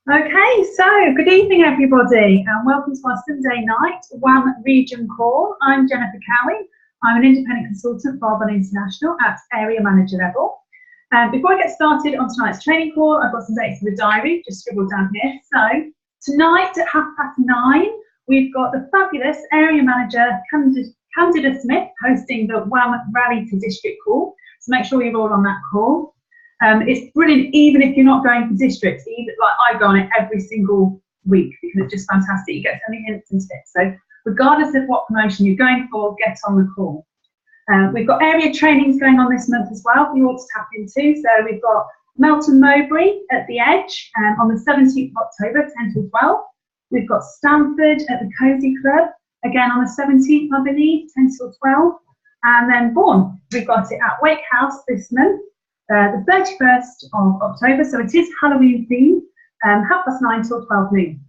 Okay, so good evening everybody and welcome to our Sunday night WAM region call. I'm Jennifer Cowie. I'm an independent consultant for WAM International at area manager level. Before I get started on tonight's training call, I've got some dates in the diary, just scribbled down here. So tonight at 9:30, we've got the fabulous area manager Candida Smith hosting the WAM Rally to District call. So make sure you're all on that call. It's brilliant, even if you're not going for districts. Even like I go on it every single week because it's just fantastic. You get so many hints and tips. So regardless of what promotion you're going for, get on the call. We've got area trainings going on this month as well. You ought to tap into. So we've got Melton Mowbray at the Edge on the 17th of October, 10 till 12. We've got Stamford at the Cozy Club again on the 17th, I believe, 10 till 12. And then Bourne, we've got it at Wake House this month. The 31st of October, so it is Halloween themed, 9:30 till 12 noon.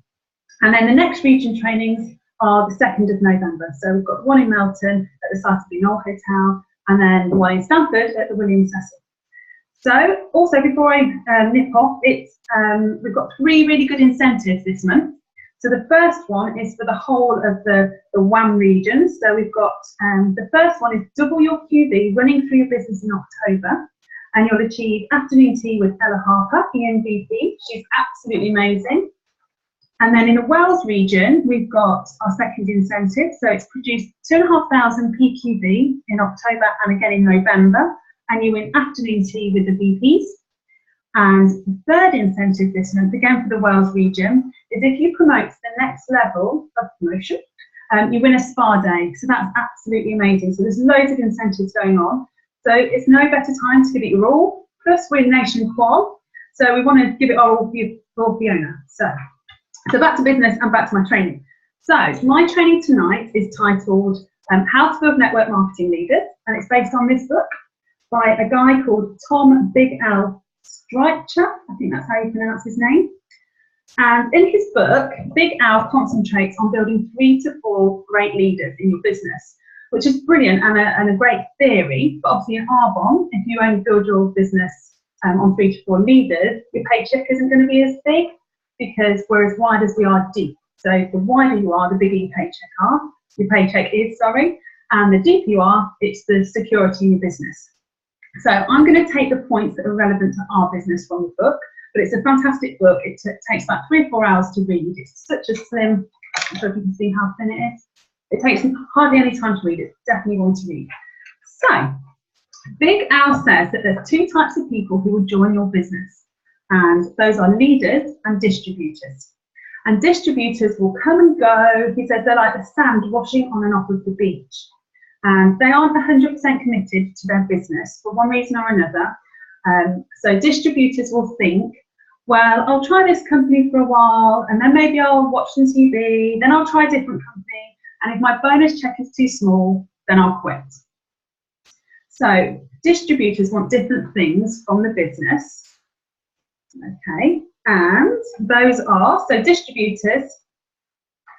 And then the next region trainings are the 2nd of November. So we've got one in Melton at the site of the Knoll Hotel, and then the one in Stamford at the William Cecil. So also before I nip off, we've got 3 really good incentives this month. So the first one is for the whole of the WAM region. So we've got the first one is double your QB running through your business in October. And you'll achieve afternoon tea with Ella Harper, ENVP. She's absolutely amazing. And then in the Wales region, we've got our second incentive. So it's produced 2,500 PQB in October and again in November. And you win afternoon tea with the VPs. And the third incentive this month, again for the Wales region, is if you promote to the next level of promotion, you win a spa day. So that's absolutely amazing. So there's loads of incentives going on. So it's no better time to give it your all. Plus we're nation qual, so we want to give it our all for Fiona. So back to business and back to my training. So my training tonight is titled How to Build Network Marketing Leaders, and it's based on this book by a guy called Tom Big Al Streicher. I think that's how you pronounce his name. And in his book, Big Al concentrates on building 3 to 4 great leaders in your business, which is brilliant and a great theory, but obviously in Arbonne, if you only build your business on 3 to 4 leaders, your paycheck isn't going to be as big, because we're as wide as we are deep. So the wider you are, the bigger your paycheck is, and the deeper you are, it's the security in your business. So I'm going to take the points that are relevant to our business from the book, but it's a fantastic book. It takes about 3 or 4 hours to read. It's such a slim, I don't know if you can see how thin it is. It takes hardly any time to read. It's definitely one to read. So, Big Al says that there's 2 types of people who will join your business, and those are leaders and distributors. And distributors will come and go. He says they're like the sand washing on and off of the beach, and they aren't 100% committed to their business for one reason or another. So distributors will think, well, I'll try this company for a while, and then maybe I'll watch some TV, then I'll try a different company. And if my bonus check is too small, then I'll quit. So distributors want different things from the business. Okay, and those are, so distributors,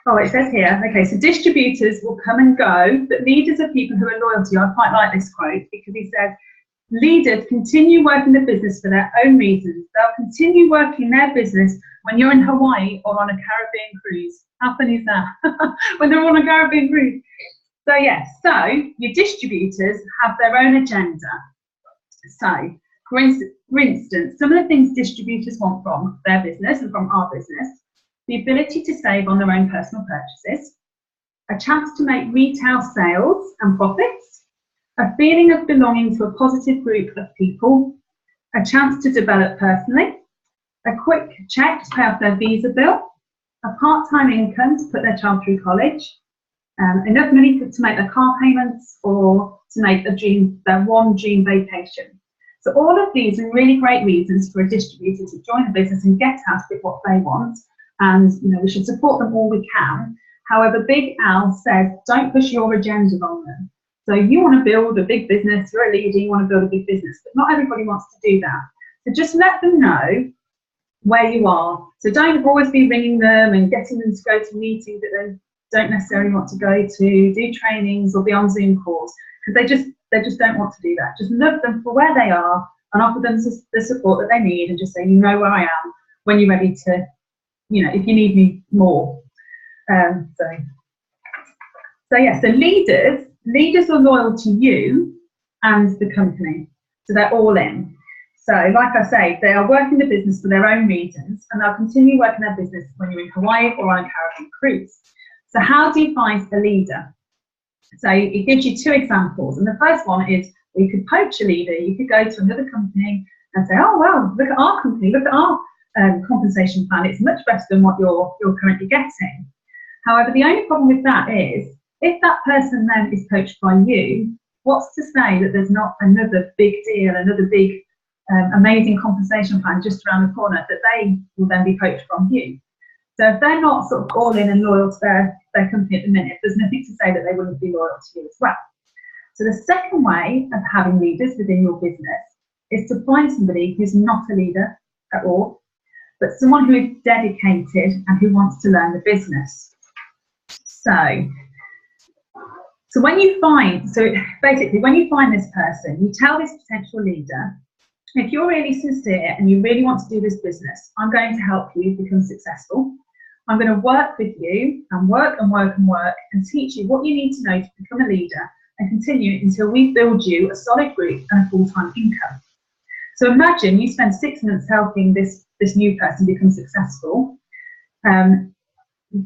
it says here, okay, so distributors will come and go, but leaders are people who are loyal to you. I quite like this quote because he says, leaders continue working the business for their own reasons. They'll continue working their business when you're in Hawaii or on a Caribbean cruise. How funny is that? When they're on a Caribbean cruise. So yes, so your distributors have their own agenda. So for instance, some of the things distributors want from their business and from our business: the ability to save on their own personal purchases, a chance to make retail sales and profits, a feeling of belonging to a positive group of people, a chance to develop personally, a quick check to pay off their visa bill, a part-time income to put their child through college, enough money to make their car payments, or to make their one dream vacation. So all of these are really great reasons for a distributor to join the business and get out with what they want. And we should support them all we can. However, Big Al says, don't push your agenda on them. So you want to build a big business, you're a leader, you want to build a big business, but not everybody wants to do that. So just let them know where you are. So don't always be ringing them and getting them to go to meetings that they don't necessarily want to go to, do trainings or be on Zoom calls, because they just don't want to do that. Just love them for where they are and offer them the support that they need, and just say, you know where I am when you're ready to you know, if you need me more. So yeah, so leaders are loyal to you and the company. So they're all in. So like I say, they are working the business for their own reasons, and they'll continue working their business when you're in Hawaii or on a Caribbean cruise. So how do you find a leader? So it gives you 2 examples. And the first one is you could poach a leader. You could go to another company and say, oh, well, look at our company, look at our compensation plan. It's much better than what you're currently getting. However, the only problem with that is if that person then is poached by you, what's to say that there's not another big deal, another big amazing compensation plan just around the corner that they will then be poached from you? So if they're not sort of all in and loyal to their company at the minute, there's nothing to say that they wouldn't be loyal to you as well. So the second way of having leaders within your business is to find somebody who's not a leader at all, but someone who is dedicated and who wants to learn the business. So basically when you find this person, you tell this potential leader, if you're really sincere and you really want to do this business, I'm going to help you become successful. I'm going to work with you and work and work and work and teach you what you need to know to become a leader and continue until we build you a solid group and a full-time income. So imagine you spend 6 months helping this new person become successful.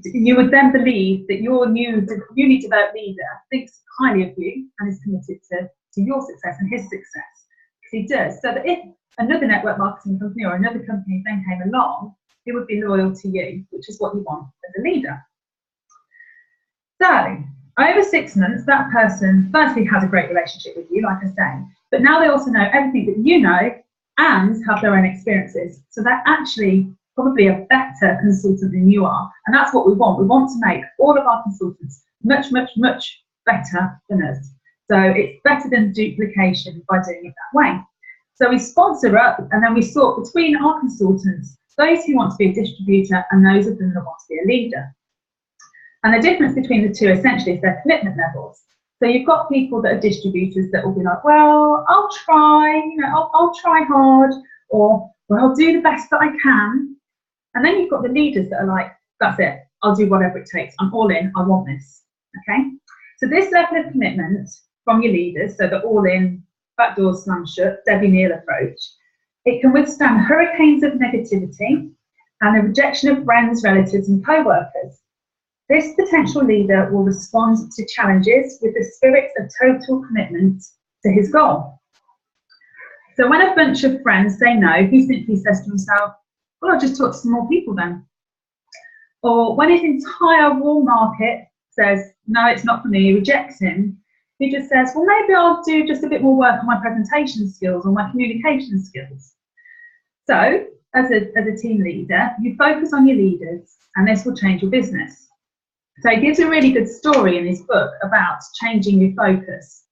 You would then believe that your newly developed leader thinks highly of you and is committed to your success and his success. Because he does. So that if another network marketing company or another company then came along, he would be loyal to you, which is what you want as a leader. So over 6 months, that person firstly has a great relationship with you, like I say, but now they also know everything that you know and have their own experiences. So they're actually probably a better consultant than you are. And that's what we want. We want to make all of our consultants much, much, much better than us. So it's better than duplication by doing it that way. So we sponsor up and then we sort between our consultants, those who want to be a distributor and those of them that want to be a leader. And the difference between the two essentially is their commitment levels. So you've got people that are distributors that will be like, well, I'll try, you know, I'll try hard, or well, I'll do the best that I can. And then you've got the leaders that are like, that's it, I'll do whatever it takes, I'm all in, I want this, okay? So this level of commitment from your leaders, so the all in, back doors slammed shut, Debbie Neal approach, it can withstand hurricanes of negativity and the rejection of friends, relatives and co-workers. This potential leader will respond to challenges with the spirit of total commitment to his goal. So when a bunch of friends say no, he simply says to himself, well, I'll just talk to some more people then. Or when his entire warm market says, no, it's not for me, rejects him, he just says, well, maybe I'll do just a bit more work on my presentation skills or my communication skills. So as a team leader, you focus on your leaders and this will change your business. So he gives a really good story in his book about changing your focus.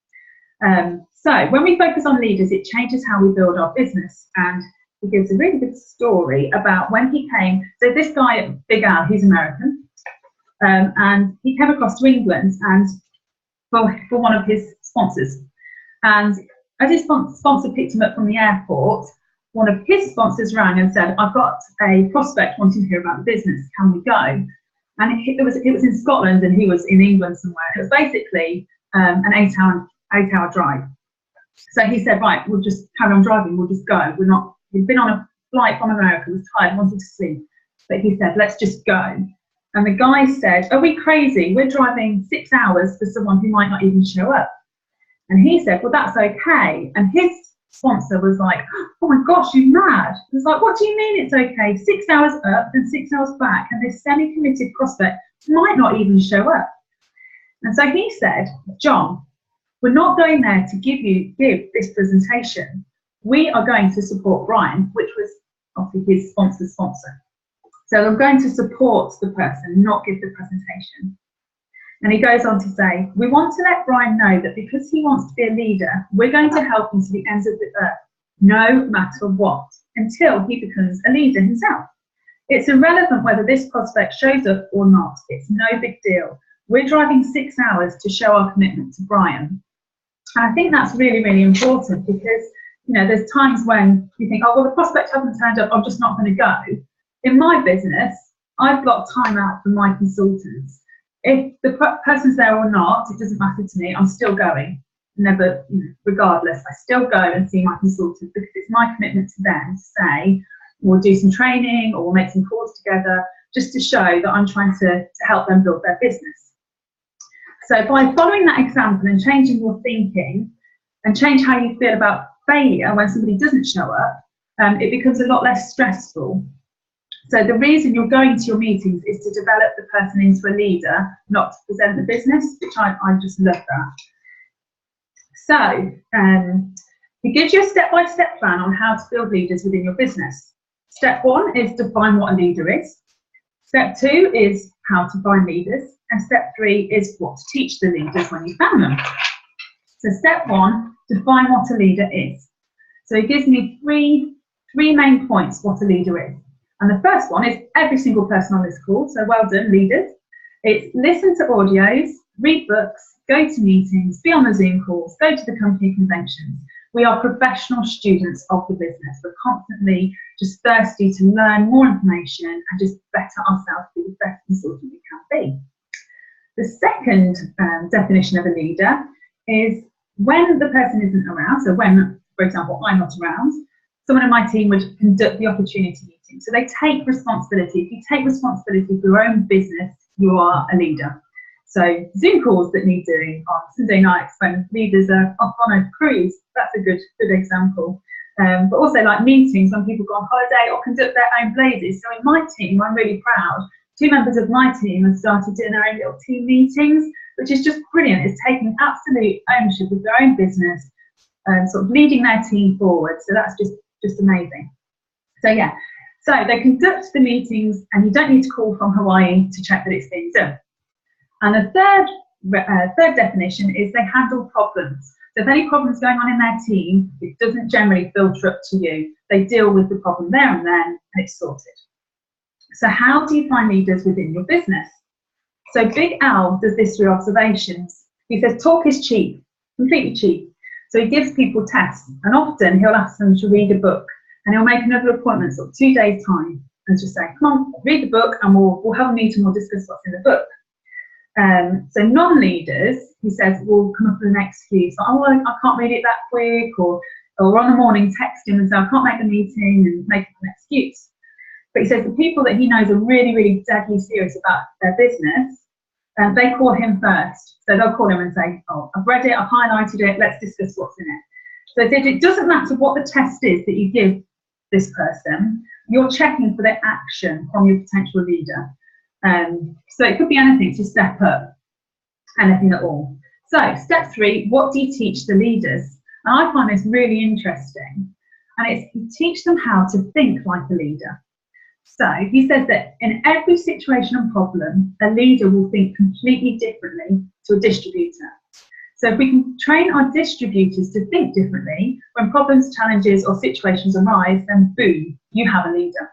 So when we focus on leaders, it changes how we build our business. And he gives a really good story about when he came. So this guy, Big Al, he's American, and he came across to England and for one of his sponsors. And as his sponsor picked him up from the airport, one of his sponsors rang and said, I've got a prospect wanting to hear about the business, can we go? And it was in Scotland and he was in England somewhere. It was basically an 8-hour drive. So he said, right, we'll just carry on driving, we'll just go. We've been on a flight from America, was tired, wanted to sleep. But he said, let's just go. And the guy said, are we crazy? We're driving 6 hours for someone who might not even show up. And he said, well, that's okay. And his sponsor was like, oh my gosh, you're mad. He was like, what do you mean it's okay? 6 hours up and 6 hours back, and this semi-committed prospect might not even show up. And so he said, John, we're not going there to give this presentation. We are going to support Brian, which was obviously his sponsor's sponsor. So I'm going to support the person, not give the presentation. And he goes on to say, we want to let Brian know that because he wants to be a leader, we're going to help him to the ends of the earth, no matter what, until he becomes a leader himself. It's irrelevant whether this prospect shows up or not. It's no big deal. We're driving 6 hours to show our commitment to Brian. And I think that's really, really important because, you know, there's times when you think, oh, well, the prospect hasn't turned up, I'm just not going to go. In my business, I block time out for my consultants. If the person's there or not, it doesn't matter to me. I'm still going, never, regardless. I still go and see my consultants because it's my commitment to them to say, we'll do some training or we'll make some calls together just to show that I'm trying to help them build their business. So by following that example and changing your thinking and change how you feel about failure when somebody doesn't show up, it becomes a lot less stressful. So the reason you're going to your meetings is to develop the person into a leader, not to present the business, which I just love that. So it gives you a step-by-step plan on how to build leaders within your business. Step 1 is define what a leader is. Step 2 is how to find leaders. And step 3 is what to teach the leaders when you found them. So step 1, define what a leader is. So it gives me three main points what a leader is. And the first one is every single person on this call, so well done, leaders. It's listen to audios, read books, go to meetings, be on the Zoom calls, go to the company conventions. We are professional students of the business. We're constantly just thirsty to learn more information and just better ourselves to be the best consultant we can be. The second definition of a leader is when the person isn't around, so when, for example, I'm not around, someone in my team would conduct the opportunity meeting. So they take responsibility. If you take responsibility for your own business, you are a leader. So Zoom calls that need doing on Sunday nights when leaders are off on a cruise, that's a good example. But also like meetings when people go on holiday or conduct their own blazes. So in my team, I'm really proud, 2 members of my team have started doing their own little team meetings, which is just brilliant. It's taking absolute ownership of their own business and sort of leading their team forward. So that's just amazing. So yeah, so they conduct the meetings and you don't need to call from Hawaii to check that it's being done. And the third definition is they handle problems. So if any problem's going on in their team, it doesn't generally filter up to you. They deal with the problem there and then and it's sorted. So how do you find leaders within your business? So Big Al does this through observations. He says talk is cheap, completely cheap. So he gives people tests, and often he'll ask them to read a book, and he'll make another appointment sort of 2 days' time, and just say, come on, read the book, and we'll have a meeting, we'll discuss what's in the book. So non-leaders, he says, will come up with an excuse, like, oh, I can't read it that quick, or on the morning text him and say, I can't make the meeting, and make up an excuse. But he says the people that he knows are really, really deadly serious about their business, they call him first. So they'll call him and say, oh, I've read it, I've highlighted it, let's discuss what's in it. So it doesn't matter what the test is that you give this person, you're checking for their action from your potential leader. So it could be anything to step up, anything at all. So step 3, what do you teach the leaders? And I find this really interesting. And it's you teach them how to think like a leader. So he says that in every situation and problem, a leader will think completely differently to a distributor. So if we can train our distributors to think differently, when problems, challenges or situations arise, then boom, you have a leader.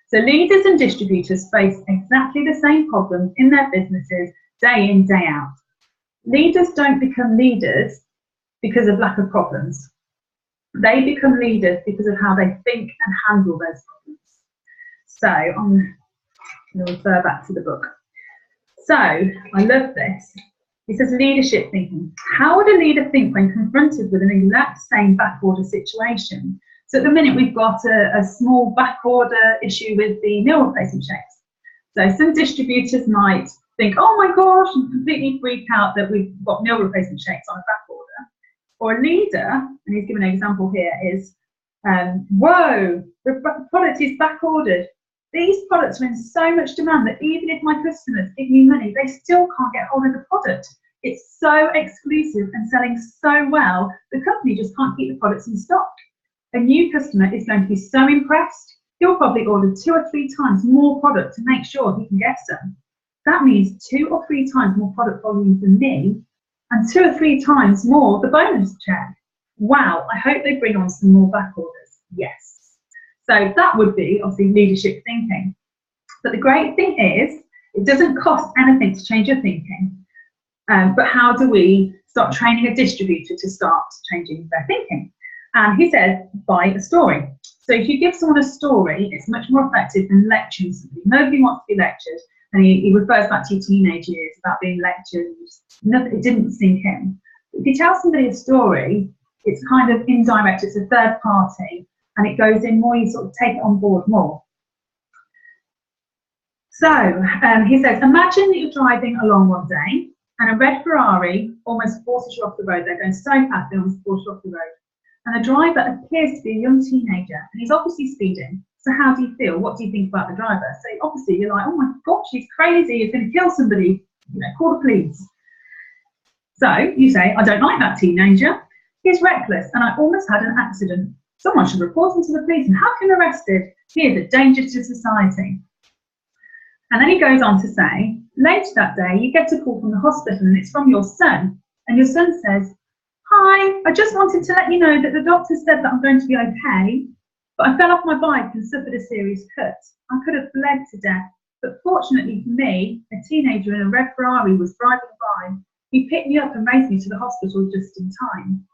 So leaders and distributors face exactly the same problems in their businesses day in, day out. Leaders don't become leaders because of lack of problems. They become leaders because of how they think and handle those problems. So I'm going to refer back to the book. So I love this. It says leadership thinking. How would a leader think when confronted with an exact same backorder situation? So at the minute we've got a small backorder issue with the meal replacement checks. So some distributors might think, oh my gosh, and completely freak out that we've got meal replacement checks on a backorder. Or a leader, and he's given an example here, is, whoa, the product is backordered. These products are in so much demand that even if my customers give me money, they still can't get hold of the product. It's so exclusive and selling so well, the company just can't keep the products in stock. A new customer is going to be so impressed, he'll probably order 2 or 3 times more product to make sure he can get some. That means 2 or 3 times more product volume than me, and 2 or 3 times more the bonus check. Wow, I hope they bring on some more back orders. Yes. So that would be obviously leadership thinking. But the great thing is, it doesn't cost anything to change your thinking. But how do we start training a distributor to start changing their thinking? And he says, by a story. So if you give someone a story, it's much more effective than lecturing somebody. Nobody wants to be lectured. And he refers back to your teenage years about being lectured. It didn't sink in. If you tell somebody a story, it's kind of indirect, it's a third party, and it goes in more, you sort of take it on board more. So he says, imagine that you're driving along one day and a red Ferrari almost forces you off the road. They're going so fast, they almost force you off the road. And the driver appears to be a young teenager, and he's obviously speeding. So how do you feel? What do you think about the driver? So obviously you're like, oh my gosh, he's crazy, he's going to kill somebody, you know, call the police. So you say, I don't like that teenager. He's reckless, and I almost had an accident. Someone should report him to the police and have him arrested. He is a danger to society. And then he goes on to say, later that day, you get a call from the hospital and it's from your son. And your son says, hi, I just wanted to let you know that the doctor said that I'm going to be okay, but I fell off my bike and suffered a serious cut. I could have bled to death, but fortunately for me, a teenager in a red Ferrari was driving by. He picked me up and raced me to the hospital just in time.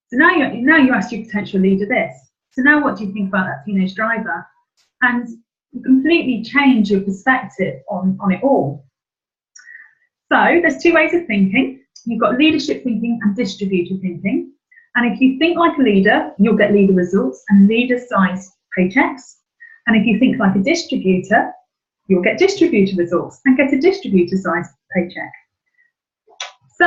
So now you ask your potential leader this. So now what do you think about that teenage driver? And you completely change your perspective on it all. So there's two ways of thinking. You've got leadership thinking and distributor thinking. And if you think like a leader, you'll get leader results and leader-sized paychecks. And if you think like a distributor, you'll get distributor results and get a distributor-sized paycheck. So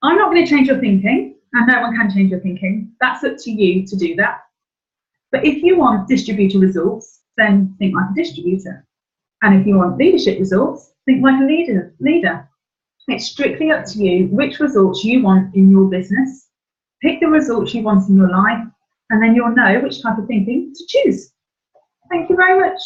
I'm not going to change your thinking, and no one can change your thinking. That's up to you to do that. But if you want distributor results, then think like a distributor. And if you want leadership results, think like a leader. It's strictly up to you which results you want in your business. Pick the results you want in your life, and then you'll know which type of thinking to choose. Thank you very much.